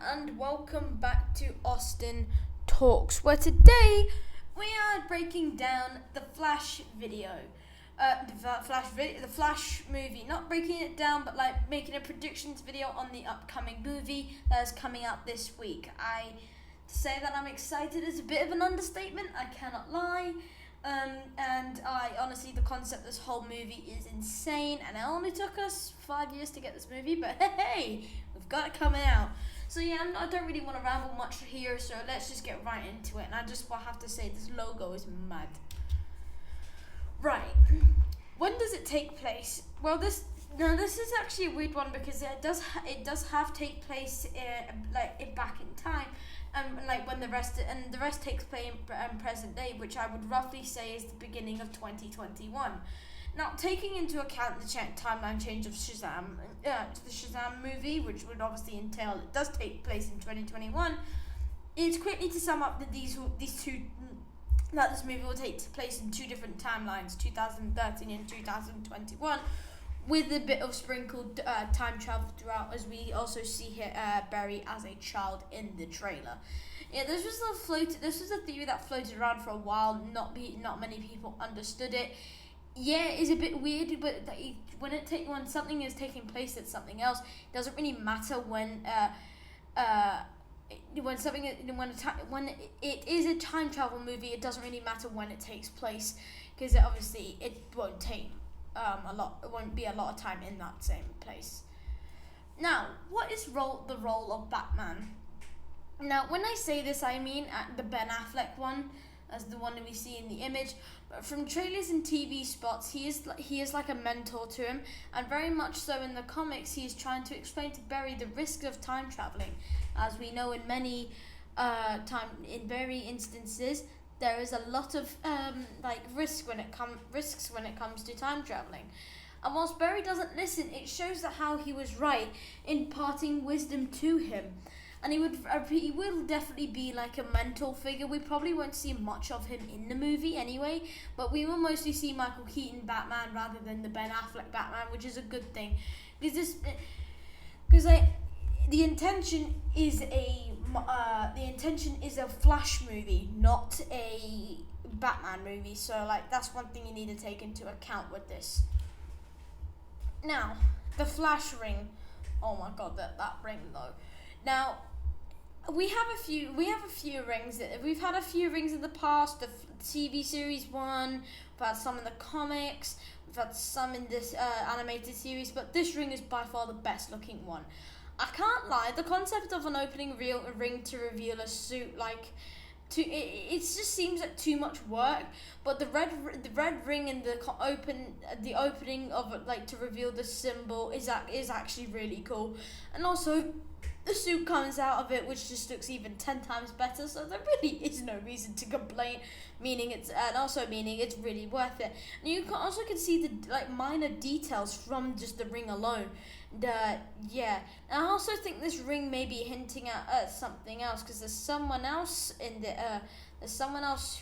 and welcome back to Austin Talks, where today we are breaking down the Flash video. The Flash movie. Not breaking it down, but like making a predictions video on the upcoming movie that is coming out this week. To say that I'm excited is a bit of an understatement, I cannot lie. And I honestly, the concept of this whole movie is insane, and it only took us 5 years to get this movie, but hey, we've got it coming out. So yeah, I don't really want to ramble much here, so let's just get right into it. And I just have to say, this logo is mad. Right, when does it take place? Well, this is actually a weird one because it does take place back in time. When the rest takes place in present day, which I would roughly say is the beginning of 2021. Now, taking into account the timeline change of Shazam, the Shazam movie, which would obviously entail it does take place in 2021, it's quickly to sum up that this movie will take place in two different timelines, 2013 and 2021. With a bit of sprinkled time travel throughout, as we also see here Barry as a child in the trailer. Yeah, this was a theory that floated around for a while. Not many people understood it. Yeah, it's a bit weird, but when something is taking place at something else, it doesn't really matter when it is a time travel movie. It doesn't really matter when it takes place, because obviously it won't take. It won't be a lot of time in that same place. Now, what is the role of Batman? Now, when I say this, I mean the Ben Affleck one, as the one that we see in the image. But from trailers and TV spots, he is like a mentor to him, and very much so in the comics, he is trying to explain to Barry the risks of time traveling. As we know, in many very instances, there is a lot of risks when it comes to time traveling. And whilst Barry doesn't listen, it shows that how he was right in imparting wisdom to him. And he will definitely be like a mentor figure. We probably won't see much of him in the movie anyway, but we will mostly see Michael Keaton Batman rather than the Ben Affleck Batman, which is a good thing. The intention is a Flash movie, not a Batman movie. So that's one thing you need to take into account with this. Now, the Flash ring. Oh my God, that ring though. Now, we have a few rings. We've had a few rings in the past. The TV series one. We've had some in the comics. We've had some in this animated series. But this ring is by far the best looking one. I can't lie, the concept of an opening ring to reveal a suit, it just seems like too much work. But the red ring in the opening of it, to reveal the symbol is actually really cool. And also, the suit comes out of it, which just looks even 10 times better. So there really is no reason to complain. Meaning it's really worth it. And you can see the minor details from just the ring alone. And I also think this ring may be hinting at something else, because there's someone else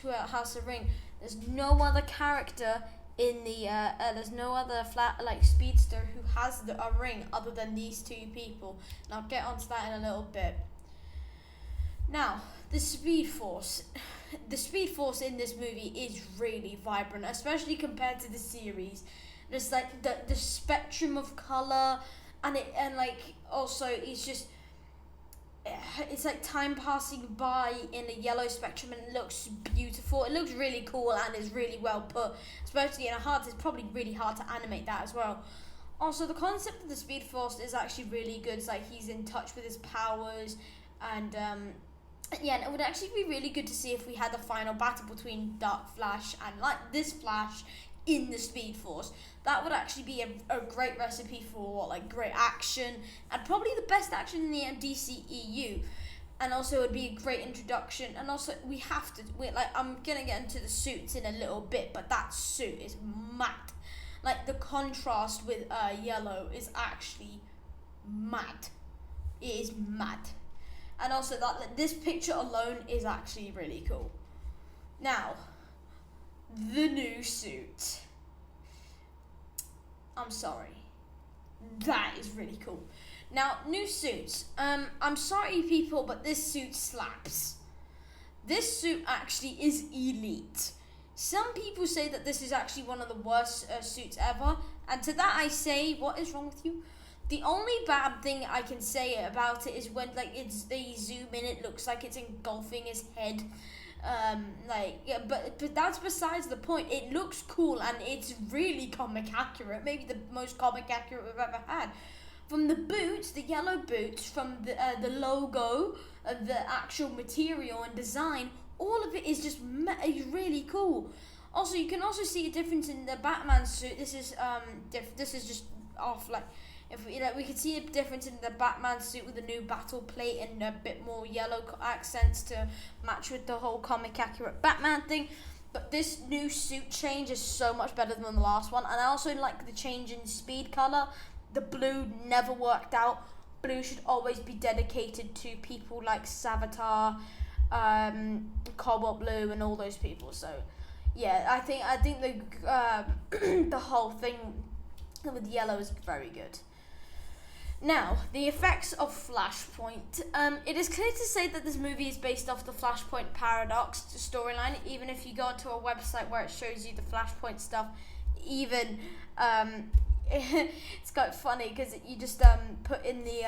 who has a ring. There's no other character in the there's no other speedster who has a ring other than these two people, and I'll get onto that in a little bit. Now, the Speed Force in this movie is really vibrant, especially compared to the series. There's the spectrum of color, it's like time passing by in a yellow spectrum, and it looks beautiful. It looks really cool and is really well put, especially in a hard. It's probably really hard to animate that as well. Also, the concept of the Speed Force is actually really good. It's like he's in touch with his powers, and it would actually be really good to see if we had the final battle between Dark Flash and this Flash in the Speed Force. That would actually be a great recipe for great action, and probably the best action in the DCEU. And also, it would be a great introduction. And also, I'm gonna get into the suits in a little bit, but that suit is mad. The contrast with yellow is actually mad. It is mad. And also, this picture alone is actually really cool. Now, the new suit. I'm sorry. That is really cool. Now, new suits. I'm sorry, people, but this suit slaps. This suit actually is elite. Some people say that this is actually one of the worst suits ever, and to that I say, what is wrong with you? The only bad thing I can say about it is when they zoom in, it looks like it's engulfing his head. But that's besides the point. It looks cool and it's really comic accurate. Maybe the most comic accurate we've ever had. From the boots, the yellow boots, from the logo, the actual material and design, all of it is just really cool. Also, you can also see a difference in the Batman suit. This is just off if we could see a difference in the Batman suit with the new battle plate and a bit more yellow accents to match with the whole comic accurate Batman thing. But this new suit change is so much better than the last one, and I also like the change in speed color. The blue never worked out. Blue should always be dedicated to people like Savitar, Cobalt Blue, and all those people. So, yeah, I think the the whole thing with yellow is very good. Now, the effects of Flashpoint. It is clear to say that this movie is based off the Flashpoint paradox storyline, even if you go onto a website where it shows you the Flashpoint stuff, even, it's quite funny because you just put in the,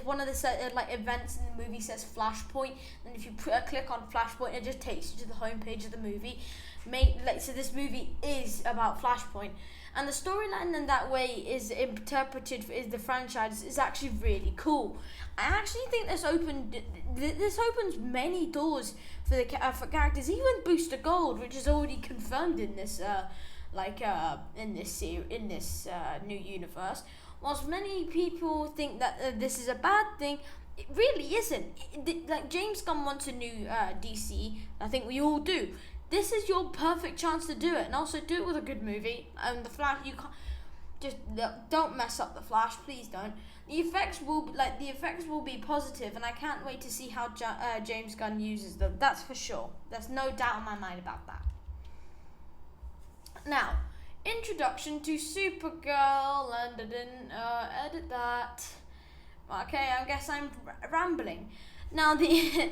one of the events in the movie says Flashpoint, and if you click on Flashpoint, it just takes you to the homepage of the movie. So this movie is about Flashpoint, and the storyline in that way is interpreted is the franchise is actually really cool. I actually think this opens many doors for for characters, even Booster Gold, which is already confirmed in this new universe. Whilst many people think that this is a bad thing, it really isn't. James Gunn wants a new DC. I think we all do. This is your perfect chance to do it, and also do it with a good movie. And the Flash, you can't don't mess up the Flash, please don't. The effects will be positive, and I can't wait to see how James Gunn uses them. That's for sure. There's no doubt in my mind about that. Now, introduction to Supergirl, and I didn't edit that. Okay, I guess I'm rambling. Now, the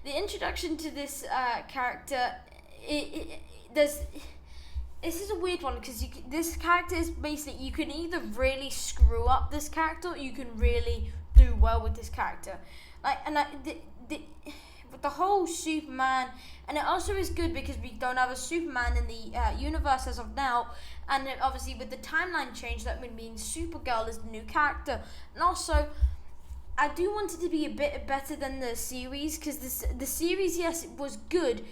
introduction to this character. This is a weird one because this character is basically, you can either really screw up this character or you can really do well with this character. With the whole Superman, and it also is good because we don't have a Superman in the universe as of now, and obviously with the timeline change that would mean Supergirl is the new character. And also, I do want it to be a bit better than the series because the series, yes, it was good.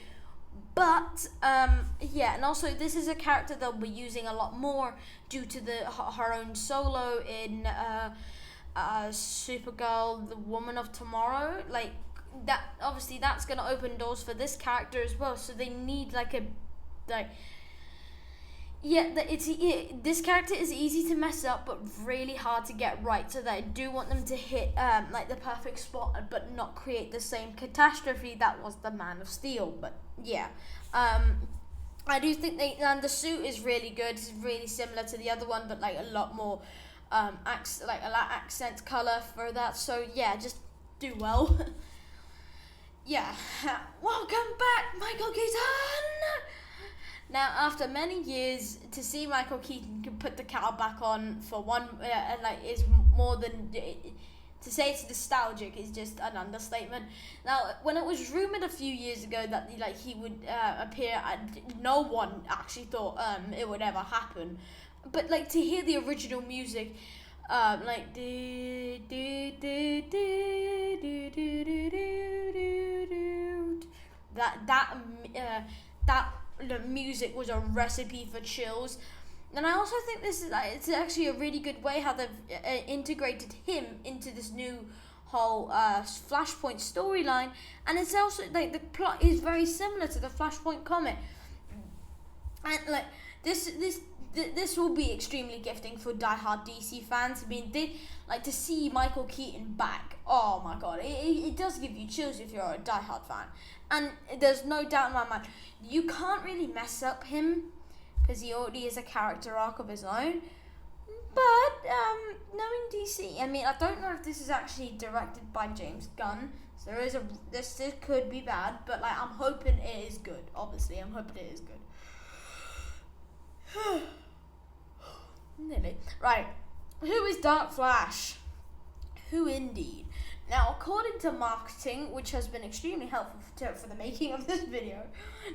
But, and also this is a character they'll be using a lot more due to her own solo in Supergirl, the Woman of Tomorrow. Obviously that's going to open doors for this character as well, so they need this character is easy to mess up but really hard to get right, so that I do want them to hit the perfect spot but not create the same catastrophe that was the Man of Steel. But yeah, I do think the suit is really good. It's really similar to the other one, but a lot more accent color for that. So yeah, just do well. Yeah, welcome back, Michael Keaton. Now, after many years, to see Michael Keaton put the kettle back on for one, is more than, to say it's nostalgic is just an understatement. Now, when it was rumored a few years ago that he would appear, no one actually thought it would ever happen. But to hear the original music, that the music was a recipe for chills. And I also think this is it's actually a really good way how they've integrated him into this new whole Flashpoint storyline, and it's also the plot is very similar to the Flashpoint comic, and this will be extremely gifting for diehard DC fans. I mean, they to see Michael Keaton back. Oh my god, it does give you chills if you're a diehard fan. And there's no doubt in my mind, you can't really mess up him because he already is a character arc of his own. But knowing DC, I mean, I don't know if this is actually directed by James Gunn. So this could be bad, but like I'm hoping it is good. Obviously, I'm hoping it is good. Nearly. Right. Who is Dark Flash? Who indeed? Now, according to marketing, which has been extremely helpful for the making of this video,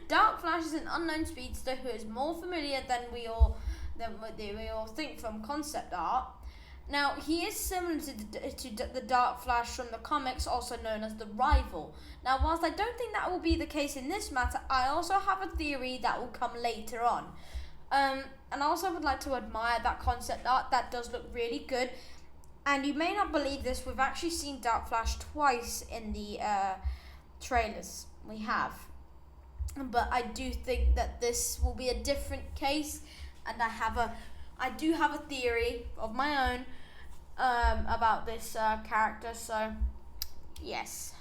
Dark Flash is an unknown speedster who is more familiar than we all think from concept art. Now, he is similar to the Dark Flash from the comics, also known as the Rival. Now, whilst I don't think that will be the case in this matter, I also have a theory that will come later on. And I also would like to admire that concept art. That does look really good. And you may not believe this, we've actually seen Dark Flash twice in the trailers. We have. But I do think that this will be a different case. And I do have a theory of my own about this character. So, yes.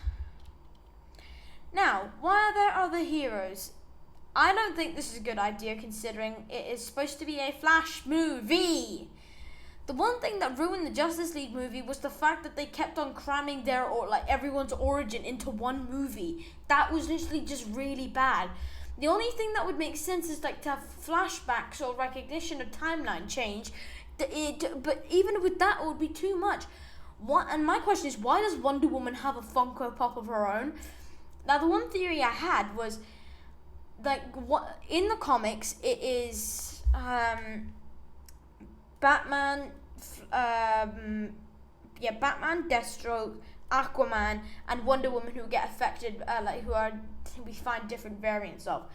Now, why are there other heroes? I don't think this is a good idea considering it is supposed to be a Flash movie. The one thing that ruined the Justice League movie was the fact that they kept on cramming everyone's origin into one movie. That was literally just really bad. The only thing that would make sense is like to have flashbacks or recognition of timeline change. But even with that, it would be too much. And my question is, why does Wonder Woman have a Funko Pop of her own? Now, the one theory I had was, like, what in the comics it is Batman, Batman, Deathstroke, Aquaman, and Wonder Woman who get affected, we find different variants of.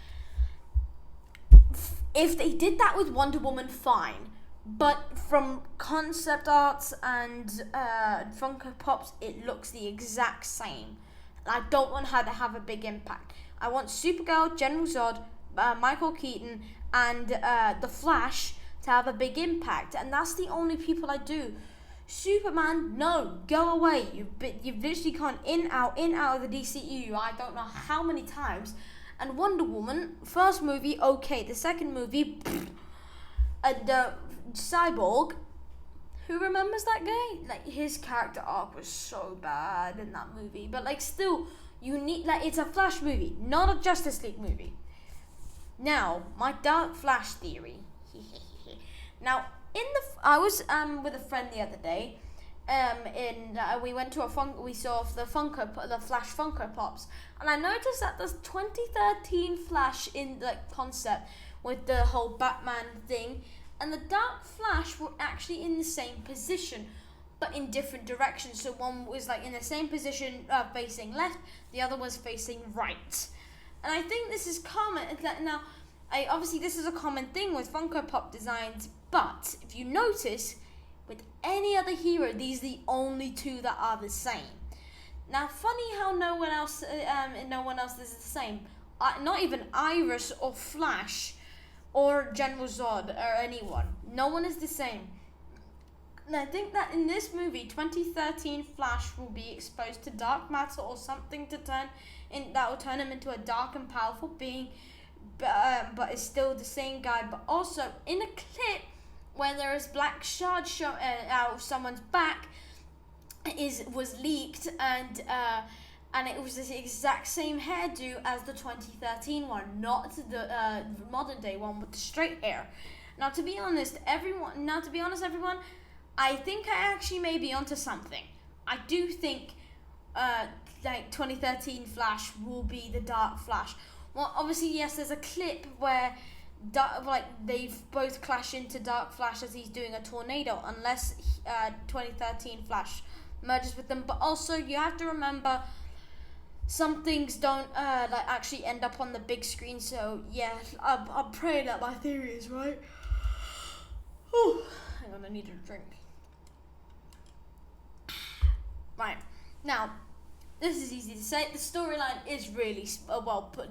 If they did that with Wonder Woman, fine. But from concept arts and Funko Pops, it looks the exact same. And I don't want her to have a big impact. I want Supergirl, General Zod, Michael Keaton, and The Flash to have a big impact. And that's the only people I do. Superman, no, go away. You've literally gone in, out of the DCEU. I don't know how many times. And Wonder Woman, first movie, okay. The second movie, and Cyborg, who remembers that guy? Like, his character arc was so bad in that movie. But like, still, you need, like, it's a Flash movie, not a Justice League movie. Now, my Dark Flash theory. Now, I was with a friend the other day. We went to we saw the Flash Funko Pops, and I noticed that there's 2013 Flash in the concept with the whole Batman thing, and the Dark Flash were actually in the same position, but in different directions. So one was like in the same position facing left, the other was facing right. And I think this is common. Now, obviously this is a common thing with Funko Pop designs, but if you notice, with any other hero, these are the only two that are the same. Now, funny how no one else is the same. Not even Iris or Flash or General Zod or anyone. No one is the same. And I think that in this movie, 2013 Flash will be exposed to dark matter or something that will turn him into a dark and powerful being, but it's still the same guy. But also in a clip where there is black shards out of someone's back, was leaked, and it was the exact same hairdo as the 2013 one, not the modern day one with the straight hair. Now, to be honest, everyone, I think I actually may be onto something. I do think 2013 Flash will be the Dark Flash. Well, obviously, yes, there's a clip where they've both clash into Dark Flash as he's doing a tornado, unless 2013 Flash merges with them. But also, you have to remember, some things don't actually end up on the big screen. So yeah, I'm praying that my theory is right. Oh, hang on, I need a drink. Right, now, this is easy to say. The storyline is really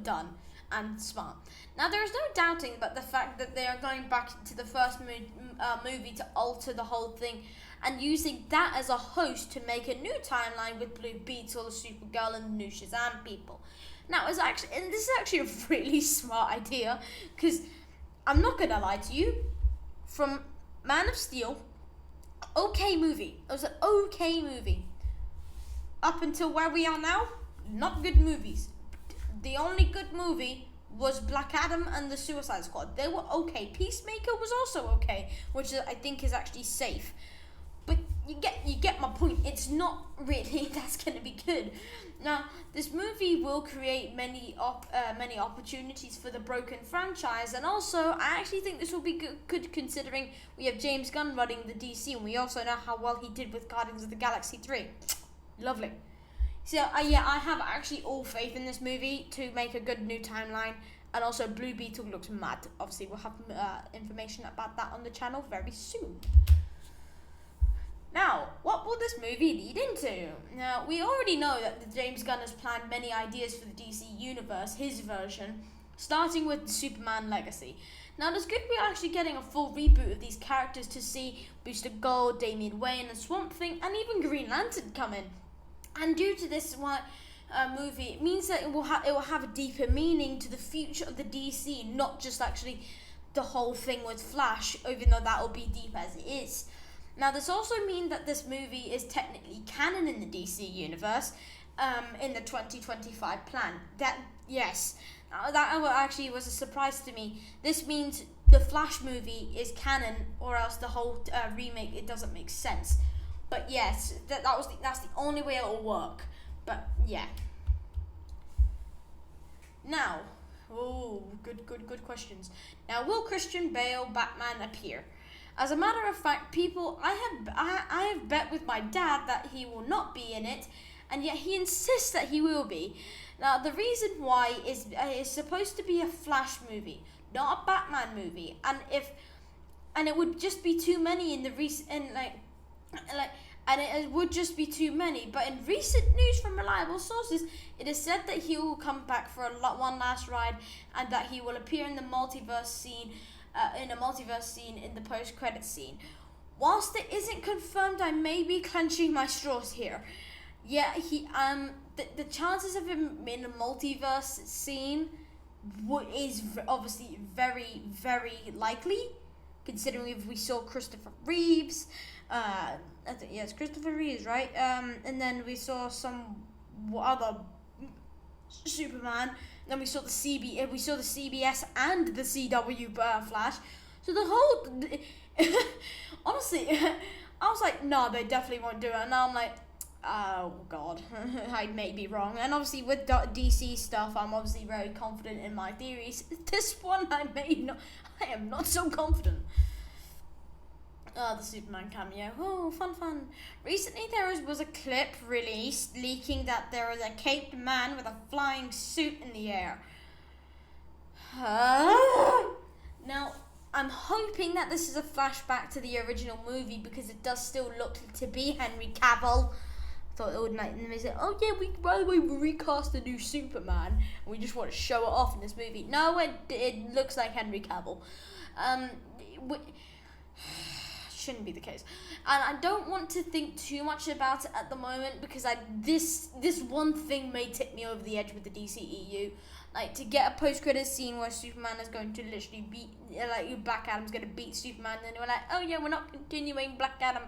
done and smart. Now, there is no doubting about the fact that they are going back to the first movie to alter the whole thing and using that as a host to make a new timeline with Blue Beetle, Supergirl, and the new Shazam people. Now, this is actually a really smart idea, because I'm not going to lie to you, from Man of Steel, okay movie. It was an okay movie. Up until where we are now, not good movies. The only good movie was Black Adam and the Suicide Squad. They were okay. Peacemaker was also okay, which I think is actually safe. But you get my point. It's not really that's going to be good. Now, this movie will create many opportunities for the broken franchise, and also I actually think this will be good considering we have James Gunn running the DC, and we also know how well he did with Guardians of the Galaxy 3. Lovely. So yeah, I have actually all faith in this movie to make a good new timeline, and also Blue Beetle looks mad. Obviously, we'll have information about that on the channel very soon. Now, what will this movie lead into? Now, we already know that James Gunn has planned many ideas for the DC Universe, his version, starting with the Superman Legacy. Now, it's good we're actually getting a full reboot of these characters to see Booster Gold, Damian Wayne, and Swamp Thing, and even Green Lantern come in. And due to this movie, it means that it will have a deeper meaning to the future of the DC, not just actually the whole thing with Flash, even though that will be deep as it is. Now, this also means that this movie is technically canon in the DC universe, in the 2025 plan. That actually was a surprise to me. This means the Flash movie is canon, or else the whole remake, it doesn't make sense. But yes, that's the only way it will work. But yeah. Now, good questions. Now, will Christian Bale Batman appear? As a matter of fact, I have bet with my dad that he will not be in it, and yet he insists that he will be. Now, the reason why is it's supposed to be a Flash movie, not a Batman movie, and it would just be too many in the it would just be too many. But in recent news from reliable sources, it is said that he will come back for one last ride, and that he will appear in the multiverse scene. In a multiverse scene in the post-credit scene. Whilst it isn't confirmed, I may be clenching my straws here. Yeah, the chances of him in a multiverse scene is obviously very, very likely, considering if we saw Christopher Reeves. I think it's Christopher Reeves, right? And then we saw some other Superman. Then we saw the CBS and the CW Flash. So the whole, honestly, I was like, no, they definitely won't do it. And now I'm like, oh god, I may be wrong. And obviously with DC stuff, I'm obviously very confident in my theories. This one, I am not so confident. The Superman cameo. Oh, fun. Recently there was a clip released leaking that there was a caped man with a flying suit in the air. Now, I'm hoping that this is a flashback to the original movie, because it does still look to be Henry Cavill. I thought it would say, oh yeah, by the way, we recast the new Superman, and we just want to show it off in this movie. No, it looks like Henry Cavill. Shouldn't be the case, and I don't want to think too much about it at the moment, because this one thing may tip me over the edge with the DCEU, like to get a post-credit scene where Superman is going to literally beat, Black Adam's going to beat Superman, and then we're like, oh yeah, we're not continuing Black Adam.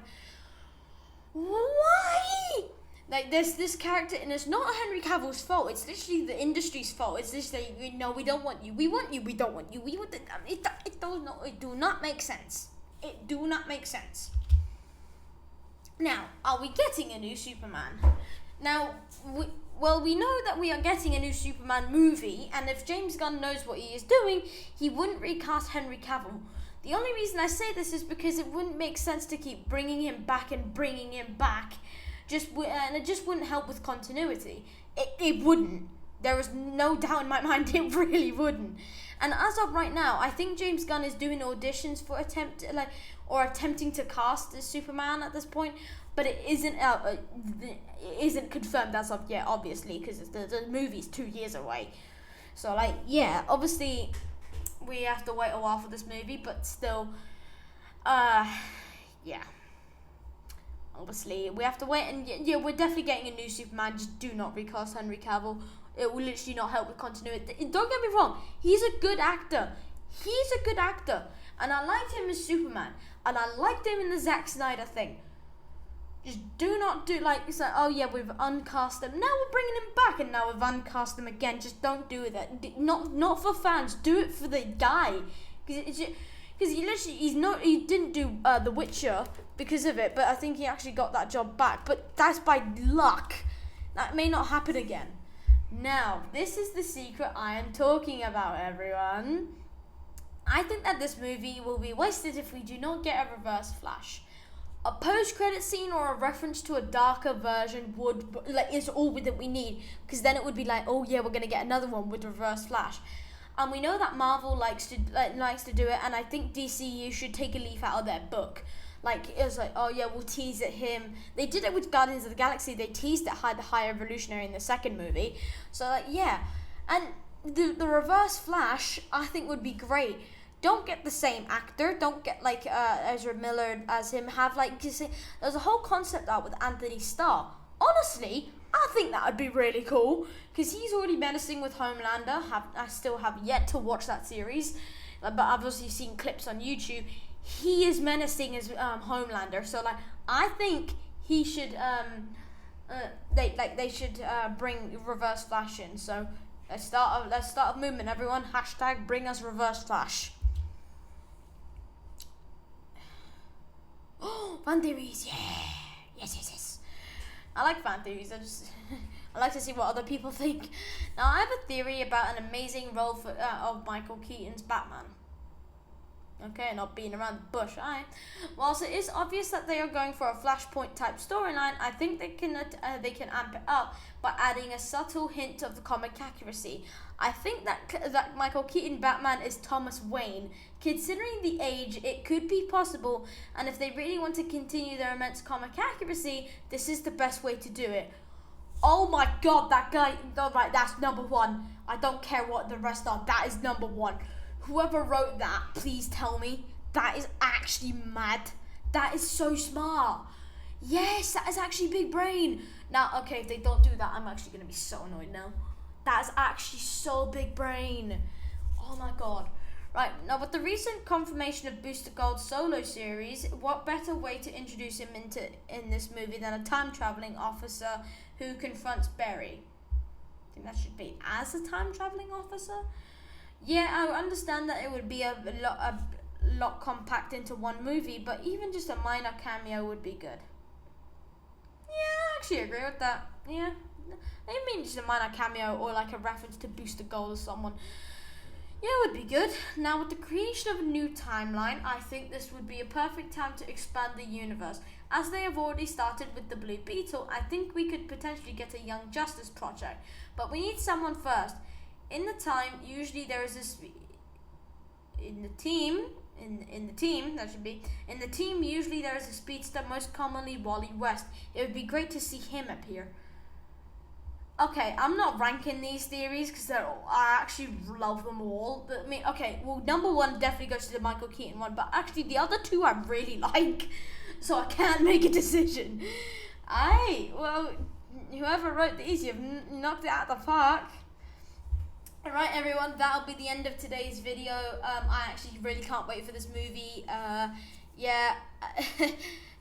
Why? Like this character, and it's not Henry Cavill's fault. It's literally the industry's fault. It's literally, we don't want you. We want you. We don't want you. We want it do not make sense. It do not make sense. Now, are we getting a new Superman? Now, we know that we are getting a new Superman movie, and if James Gunn knows what he is doing, he wouldn't recast Henry Cavill. The only reason I say this is because it wouldn't make sense to keep bringing him back, and it just wouldn't help with continuity. It wouldn't. There is no doubt in my mind it really wouldn't. And as of right now, I think James Gunn is doing auditions for attempting to cast the Superman at this point, but it isn't confirmed as of yet, obviously, because the movie's 2 years away. So obviously we have to wait a while for this movie, but still, obviously we have to wait, and we're definitely getting a new Superman. Just do not recast Henry Cavill. It will literally not help with continuity. Don't get me wrong, he's a good actor. And I liked him as Superman. And I liked him in the Zack Snyder thing. Just do not do like, it's like, oh yeah, we've uncast him. Now we're bringing him back, and now we've uncast him again. Just don't do that. Not for fans. Do it for the guy. Because he didn't do The Witcher because of it, but I think he actually got that job back. But that's by luck. That may not happen again. Now, this is the secret I am talking about, everyone. I think that this movie will be wasted if we do not get a reverse Flash. A post-credit scene or a reference to a darker version is all that we need, because then it would be like, oh yeah, we're gonna get another one with reverse Flash. And we know that Marvel likes to do it, and I think DCU should take a leaf out of their book. Like, it was like, oh yeah, we'll tease at him. They did it with Guardians of the Galaxy. They teased at the High Evolutionary in the second movie. So like, yeah, and the reverse Flash I think would be great. Don't get the same actor. Don't get like Ezra Miller as him. Have like, there's a whole concept out with Anthony Starr. Honestly, I think that would be really cool, because he's already menacing with Homelander. I still have yet to watch that series, but I've obviously seen clips on YouTube. He is menacing as Homelander. So like, I think he should they should bring Reverse Flash in. So let's start a movement, everyone. Hashtag bring us Reverse Flash. Oh, fan theories, yeah. Yes. I like fan theories. I like to see what other people think. Now, I have a theory about an amazing role of Michael Keaton's Batman. Okay, not being around the bush. Whilst it is obvious that they are going for a Flashpoint type storyline, I think they can amp it up by adding a subtle hint of the comic accuracy. I think that Michael Keaton Batman is Thomas Wayne. Considering the age, it could be possible, and if they really want to continue their immense comic accuracy, this is the best way to do it. Oh my god, that guy, right, that's number one. I don't care what the rest are, that is number one. Whoever wrote that, please tell me. That is actually mad. That is so smart. Yes, that is actually big brain. Now, okay, if they don't do that, I'm actually going to be so annoyed now. That is actually so big brain. Oh my god. Right, now with the recent confirmation of Booster Gold's solo series, what better way to introduce him in this movie than a time-traveling officer who confronts Barry? I think that should be as a time-traveling officer? Yeah, I understand that it would be a lot compact into one movie, but even just a minor cameo would be good. Yeah, I actually agree with that. Yeah, I mean just a minor cameo or like a reference to Booster Gold or someone. Yeah, it would be good. Now, with the creation of a new timeline, I think this would be a perfect time to expand the universe. As they have already started with the Blue Beetle, I think we could potentially get a Young Justice project. But we need someone first. In the team, usually there is a speedster, most commonly Wally West. It would be great to see him appear. Okay, I'm not ranking these theories because I actually love them all. But I mean, okay, well, number one definitely goes to the Michael Keaton one, but actually the other two I really like, so I can't make a decision. Well, whoever wrote these, you've knocked it out of the park. Alright everyone, that'll be the end of today's video. I actually really can't wait for this movie. Yeah,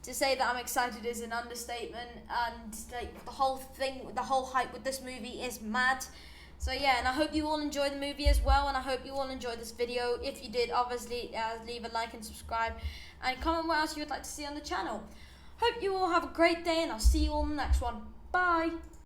to say that I'm excited is an understatement, and like the whole hype with this movie is mad. So yeah, and I hope you all enjoy the movie as well, and I hope you all enjoyed this video. If you did, obviously leave a like and subscribe, and comment what else you would like to see on the channel. Hope you all have a great day, and I'll see you all in the next one. Bye!